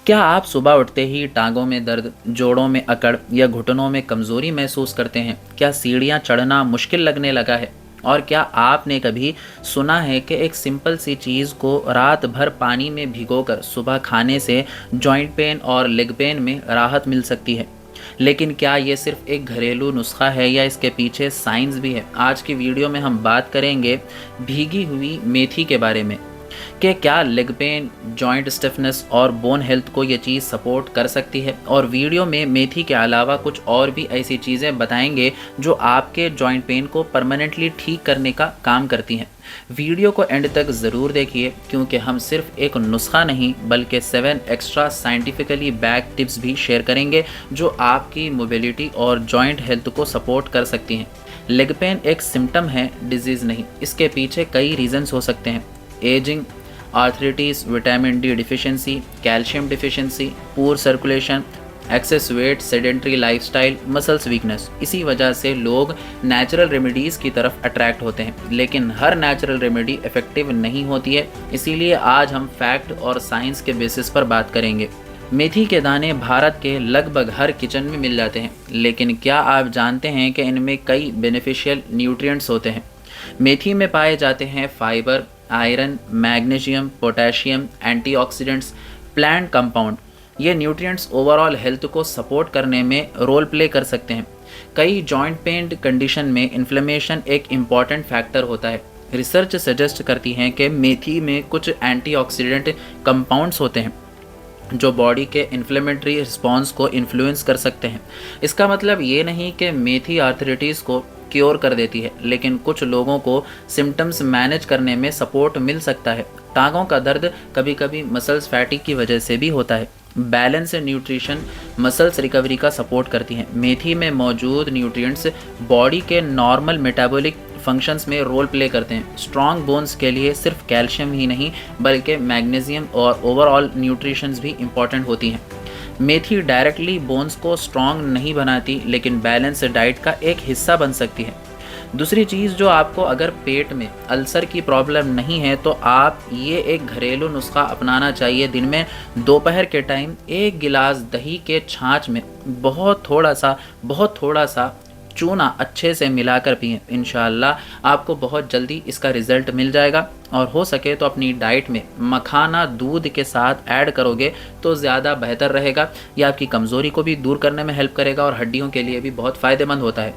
क्या आप सुबह उठते ही टांगों में दर्द, जोड़ों में अकड़ या घुटनों में कमज़ोरी महसूस करते हैं? क्या सीढ़ियाँ चढ़ना मुश्किल लगने लगा है? और क्या आपने कभी सुना है कि एक सिंपल सी चीज़ को रात भर पानी में भिगोकर सुबह खाने से जॉइंट पेन और लेग पेन में राहत मिल सकती है? लेकिन क्या ये सिर्फ एक घरेलू नुस्खा है या इसके पीछे साइंस भी है? आज की वीडियो में हम बात करेंगे भीगी हुई मेथी के बारे में कि क्या लेग पेन, जॉइंट स्टिफनेस और बोन हेल्थ को ये चीज़ सपोर्ट कर सकती है। और वीडियो में मेथी के अलावा कुछ और भी ऐसी चीज़ें बताएंगे जो आपके जॉइंट पेन को परमानेंटली ठीक करने का काम करती हैं। वीडियो को एंड तक ज़रूर देखिए क्योंकि हम सिर्फ एक नुस्खा नहीं बल्कि 7 एक्स्ट्रा साइंटिफिकली बैक टिप्स भी शेयर करेंगे जो आपकी मोबिलिटी और जॉइंट हेल्थ को सपोर्ट कर सकती हैं। लेग पेन एक सिम्टम है, डिजीज़ नहीं। इसके पीछे कई रीजंस हो सकते हैं। Ageing, arthritis, vitamin D deficiency, calcium deficiency, poor circulation, access wait, sedentary lifestyle, muscles weakness. इसी वजह से लोग नेचुरल रेमेडीज़ की तरफ अट्रैक्ट होते हैं, लेकिन हर नेचुरल रेमेडी इफ़ेक्टिव नहीं होती है। इसीलिए आज हम फैक्ट और साइंस के बेसिस पर बात करेंगे। मेथी के दाने भारत के लगभग हर किचन में मिल जाते हैं, लेकिन क्या आप जानते हैं कि इनमें कई बेनिफिशियल न्यूट्रिएंट्स होते हैं? मेथी में पाए जाते हैं fibre, iron, magnesium, potassium, antioxidants, plant compound. ये न्यूट्रिएंट्स ओवरऑल हेल्थ को सपोर्ट करने में रोल प्ले कर सकते हैं। कई जॉइंट पेन कंडीशन में इन्फ्लेमेशन एक इम्पॉर्टेंट फैक्टर होता है। रिसर्च सजेस्ट करती हैं कि मेथी में कुछ एंटीऑक्सीडेंट कंपाउंड्स होते हैं जो बॉडी के इन्फ्लेमेटरी रिस्पॉन्स को इन्फ्लुएंस कर सकते हैं। इसका मतलब ये नहीं कि मेथी आर्थराइटिस को क्योर कर देती है, लेकिन कुछ लोगों को सिम्टम्स मैनेज करने में सपोर्ट मिल सकता है। टांगों का दर्द कभी कभी मसल्स फैटिक की वजह से भी होता है। बैलेंस न्यूट्रिशन मसल्स रिकवरी का सपोर्ट करती हैं। मेथी में मौजूद न्यूट्रिएंट्स बॉडी के नॉर्मल मेटाबॉलिक फंक्शंस में रोल प्ले करते हैं। स्ट्रॉन्ग बोन्स के लिए सिर्फ कैल्शियम ही नहीं बल्कि मैग्नीशियम और ओवरऑल न्यूट्रिशंस भी इम्पॉर्टेंट होती हैं। मेथी डायरेक्टली बोन्स को स्ट्रॉन्ग नहीं बनाती, लेकिन बैलेंस डाइट का एक हिस्सा बन सकती है। दूसरी चीज़ जो आपको, अगर पेट में अल्सर की प्रॉब्लम नहीं है तो आप ये एक घरेलू नुस्खा अपनाना चाहिए। दिन में दोपहर के टाइम 1 गिलास दही के छाछ में बहुत थोड़ा सा चूना अच्छे से मिलाकर पिएं। इंशाअल्लाह आपको बहुत जल्दी इसका रिज़ल्ट मिल जाएगा। और हो सके तो अपनी डाइट में मखाना दूध के साथ ऐड करोगे तो ज़्यादा बेहतर रहेगा। ये आपकी कमज़ोरी को भी दूर करने में हेल्प करेगा और हड्डियों के लिए भी बहुत फ़ायदेमंद होता है।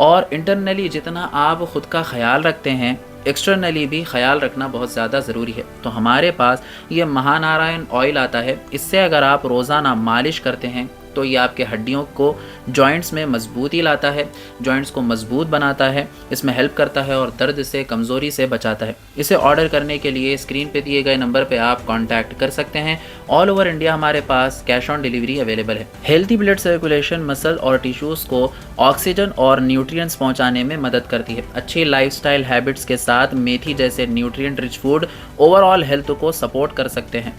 और इंटरनली जितना आप ख़ुद का ख्याल रखते हैं, एक्सटर्नली भी ख्याल रखना बहुत ज़्यादा ज़रूरी है। तो हमारे पास ये महानारायण ऑयल आता है। इससे अगर आप रोज़ाना मालिश करते हैं तो ये आपके हड्डियों को, जॉइंट्स में मजबूती लाता है, जॉइंट्स को मजबूत बनाता है, इसमें हेल्प करता है और दर्द से, कमज़ोरी से बचाता है। इसे ऑर्डर करने के लिए स्क्रीन पे दिए गए नंबर पे आप कांटेक्ट कर सकते हैं। ऑल ओवर इंडिया हमारे पास कैश ऑन डिलीवरी अवेलेबल है। हेल्थी ब्लड सर्कुलेशन मसल और टिश्यूज़ को ऑक्सीजन और न्यूट्रिएंट्स पहुंचाने में मदद करती है। अच्छी लाइफस्टाइल हैबिट्स के साथ मेथी जैसे nutrient rich food overall health को सपोर्ट कर सकते हैं।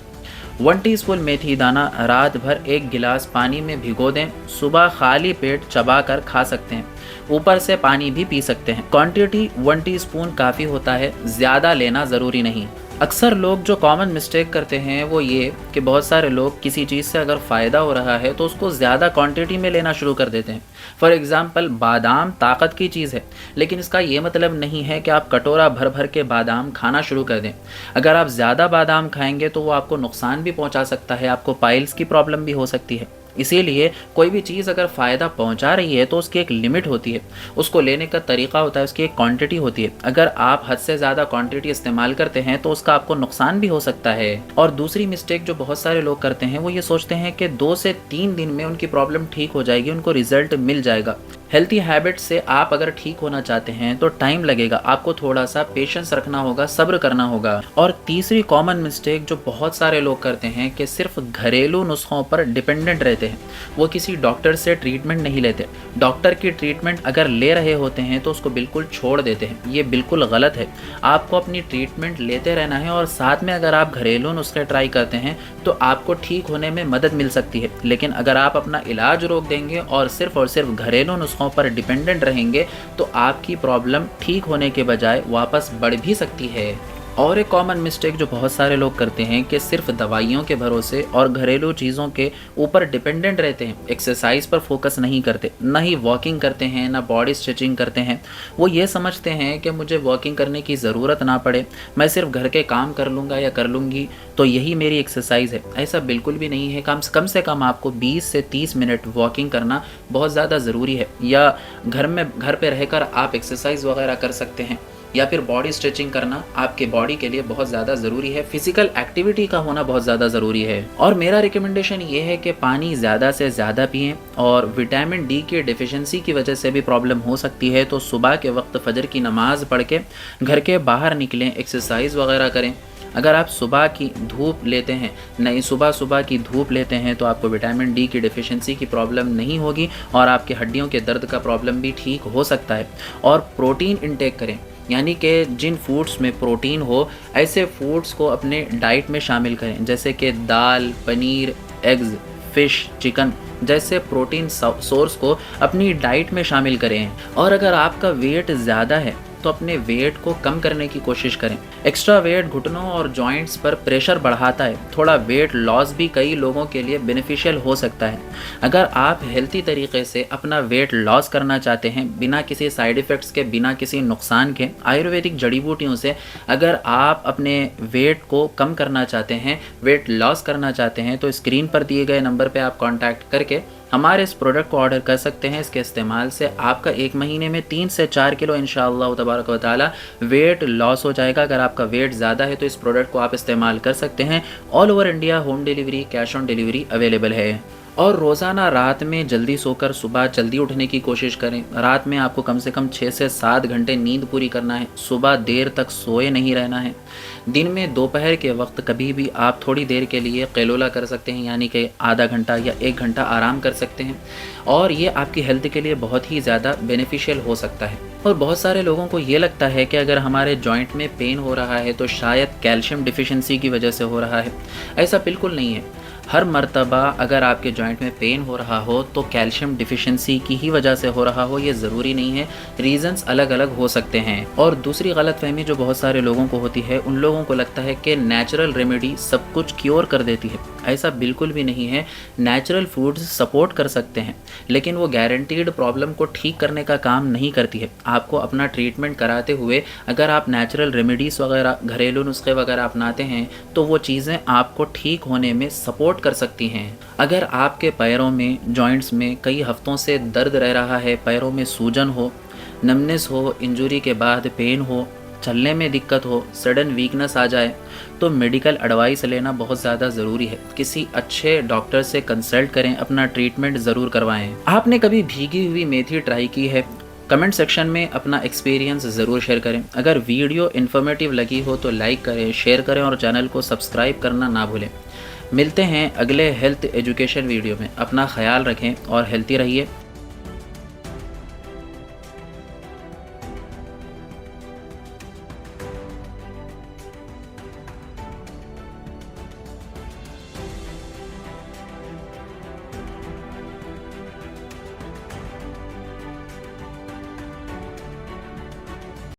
1 टीस्पून मेथी दाना रात भर 1 गिलास पानी में भिगो दें। सुबह खाली पेट चबा कर खा सकते हैं। ऊपर से पानी भी पी सकते हैं। क्वांटिटी 1 टीस्पून काफ़ी होता है, ज़्यादा लेना ज़रूरी नहीं। अक्सर लोग जो कॉमन मिस्टेक करते हैं वो ये कि बहुत सारे लोग किसी चीज़ से अगर फ़ायदा हो रहा है तो उसको ज़्यादा क्वांटिटी में लेना शुरू कर देते हैं। फॉर एग्ज़ाम्पल, बादाम ताकत की चीज़ है, लेकिन इसका ये मतलब नहीं है कि आप कटोरा भर भर के बादाम खाना शुरू कर दें। अगर आप ज़्यादा बादाम खाएंगे तो वो आपको नुकसान भी पहुंचा सकता है, आपको पाइल्स की प्रॉब्लम भी हो सकती है। इसीलिए कोई भी चीज़ अगर फ़ायदा पहुंचा रही है तो उसकी एक लिमिट होती है, उसको लेने का तरीका होता है, उसकी एक क्वांटिटी होती है। अगर आप हद से ज़्यादा क्वांटिटी इस्तेमाल करते हैं तो उसका आपको नुकसान भी हो सकता है। और दूसरी मिस्टेक जो बहुत सारे लोग करते हैं वो ये सोचते हैं कि 2 से 3 दिन में उनकी प्रॉब्लम ठीक हो जाएगी, उनको रिजल्ट मिल जाएगा। हेल्थी हैबिट से आप अगर ठीक होना चाहते हैं तो टाइम लगेगा, आपको थोड़ा सा पेशेंस रखना होगा, सब्र करना होगा। और तीसरी कॉमन मिस्टेक जो बहुत सारे लोग करते हैं कि सिर्फ घरेलू नुस्खों पर डिपेंडेंट रहते हैं, वो किसी डॉक्टर से ट्रीटमेंट नहीं लेते। डॉक्टर की ट्रीटमेंट अगर ले रहे होते हैं तो उसको बिल्कुल छोड़ देते हैं। ये बिल्कुल गलत है। आपको अपनी ट्रीटमेंट लेते रहना है और साथ में अगर आप घरेलू नुस्खे ट्राई करते हैं तो आपको ठीक होने में मदद मिल सकती है। लेकिन अगर आप अपना इलाज रोक देंगे और सिर्फ घरेलू नुस्खों पर डिपेंडेंट रहेंगे तो आपकी प्रॉब्लम ठीक होने के बजाय वापस बढ़ भी सकती है। और एक कॉमन मिस्टेक जो बहुत सारे लोग करते हैं कि सिर्फ दवाइयों के भरोसे और घरेलू चीज़ों के ऊपर डिपेंडेंट रहते हैं, एक्सरसाइज पर फोकस नहीं करते, ना ही वॉकिंग करते हैं, ना बॉडी स्ट्रेचिंग करते हैं। वो ये समझते हैं कि मुझे वॉकिंग करने की ज़रूरत ना पड़े, मैं सिर्फ घर के काम कर लूँगा या कर लूँगी तो यही मेरी एक्सरसाइज है। ऐसा बिल्कुल भी नहीं है। कम से कम आपको 20 से 30 मिनट वॉकिंग करना बहुत ज़्यादा ज़रूरी है, या घर पे रहकर आप एक्सरसाइज वगैरह कर सकते हैं, या फिर बॉडी स्ट्रेचिंग करना आपके बॉडी के लिए बहुत ज़्यादा ज़रूरी है। फिजिकल एक्टिविटी का होना बहुत ज़्यादा ज़रूरी है। और मेरा रिकमेंडेशन ये है कि पानी ज़्यादा से ज़्यादा पिएं, और विटामिन डी की डिफिशिएंसी की वजह से भी प्रॉब्लम हो सकती है, तो सुबह के वक्त फजर की नमाज़ पढ़ के घर के बाहर निकलें, एक्सरसाइज वगैरह करें। अगर आप सुबह की धूप लेते हैं, नहीं सुबह की धूप लेते हैं, तो आपको विटामिन डी की डिफिशिएंसी की प्रॉब्लम नहीं होगी और आपके हड्डियों के दर्द का प्रॉब्लम भी ठीक हो सकता है। और प्रोटीन इंटेक करें, यानी कि जिन फूड्स में प्रोटीन हो ऐसे फूड्स को अपने डाइट में शामिल करें, जैसे कि दाल, पनीर, एग्स, फ़िश, चिकन जैसे प्रोटीन सोर्स को अपनी डाइट में शामिल करें। और अगर आपका वेट ज़्यादा है तो अपने वेट को कम करने की कोशिश करें। एक्स्ट्रा वेट घुटनों और जॉइंट्स पर प्रेशर बढ़ाता है। थोड़ा वेट लॉस भी कई लोगों के लिए बेनिफिशियल हो सकता है। अगर आप हेल्थी तरीके से अपना वेट लॉस करना चाहते हैं, बिना किसी साइड इफ़ेक्ट्स के, बिना किसी नुकसान के, आयुर्वेदिक जड़ी बूटियों से अगर आप अपने वेट को कम करना चाहते हैं, वेट लॉस करना चाहते हैं, तो स्क्रीन पर दिए गए नंबर पर आप कॉन्टैक्ट करके हमारे इस प्रोडक्ट को ऑर्डर कर सकते हैं। इसके इस्तेमाल से आपका 1 महीने में 3 से 4 किलो इंशाअल्लाह तबारक व तआला वेट लॉस हो जाएगा। अगर आपका वेट ज़्यादा है तो इस प्रोडक्ट को आप इस्तेमाल कर सकते हैं। All over India home delivery, cash on delivery available है। और रोज़ाना रात में जल्दी सोकर सुबह जल्दी उठने की कोशिश करें। रात में आपको कम से कम 6 से 7 घंटे नींद पूरी करना है। सुबह देर तक सोए नहीं रहना है। दिन में दोपहर के वक्त कभी भी आप थोड़ी देर के लिए क़ैलूला कर सकते हैं, यानी कि आधा घंटा या 1 घंटा आराम कर सकते हैं, और ये आपकी हेल्थ के लिए बहुत ही ज़्यादा बेनिफिशियल हो सकता है। और बहुत सारे लोगों को ये लगता है कि अगर हमारे जॉइंट में पेन हो रहा है तो शायद कैल्शियम डिफिशिएंसी की वजह से हो रहा है। ऐसा बिल्कुल नहीं है। हर मर्तबा अगर आपके जॉइंट में पेन हो रहा हो तो कैल्शियम डिफिशिएंसी की ही वजह से हो रहा हो, ये ज़रूरी नहीं है। रीज़न्स अलग अलग हो सकते हैं। और दूसरी गलतफहमी जो बहुत सारे लोगों को होती है, उन लोगों को लगता है कि नेचुरल रेमेडी सब कुछ क्योर कर देती है। ऐसा बिल्कुल भी नहीं है। नेचुरल फूड्स सपोर्ट कर सकते हैं, लेकिन वो गारंटीड प्रॉब्लम को ठीक करने का काम नहीं करती है। आपको अपना ट्रीटमेंट कराते हुए अगर आप नेचुरल रेमेडीज़ वगैरह, घरेलू नुस्खे वगैरह अपनाते हैं तो वो चीज़ें आपको ठीक होने में सपोर्ट कर सकती हैं। अगर आपके पैरों में, जॉइंट्स में कई हफ्तों से दर्द रह रहा है, पैरों में सूजन हो, नमनेस हो, इंजरी के बाद पेन हो, चलने में दिक्कत हो, सडन वीकनेस आ जाए, तो मेडिकल एडवाइस लेना बहुत ज़्यादा ज़रूरी है। किसी अच्छे डॉक्टर से कंसल्ट करें, अपना ट्रीटमेंट ज़रूर करवाएं। आपने कभी भीगी हुई मेथी ट्राई की है? कमेंट सेक्शन में अपना एक्सपीरियंस ज़रूर शेयर करें। अगर वीडियो इन्फॉर्मेटिव लगी हो तो लाइक करें, शेयर करें और चैनल को सब्सक्राइब करना ना भूलें। मिलते हैं अगले हेल्थ एजुकेशन वीडियो में। अपना ख्याल रखें और हेल्थी रहिए।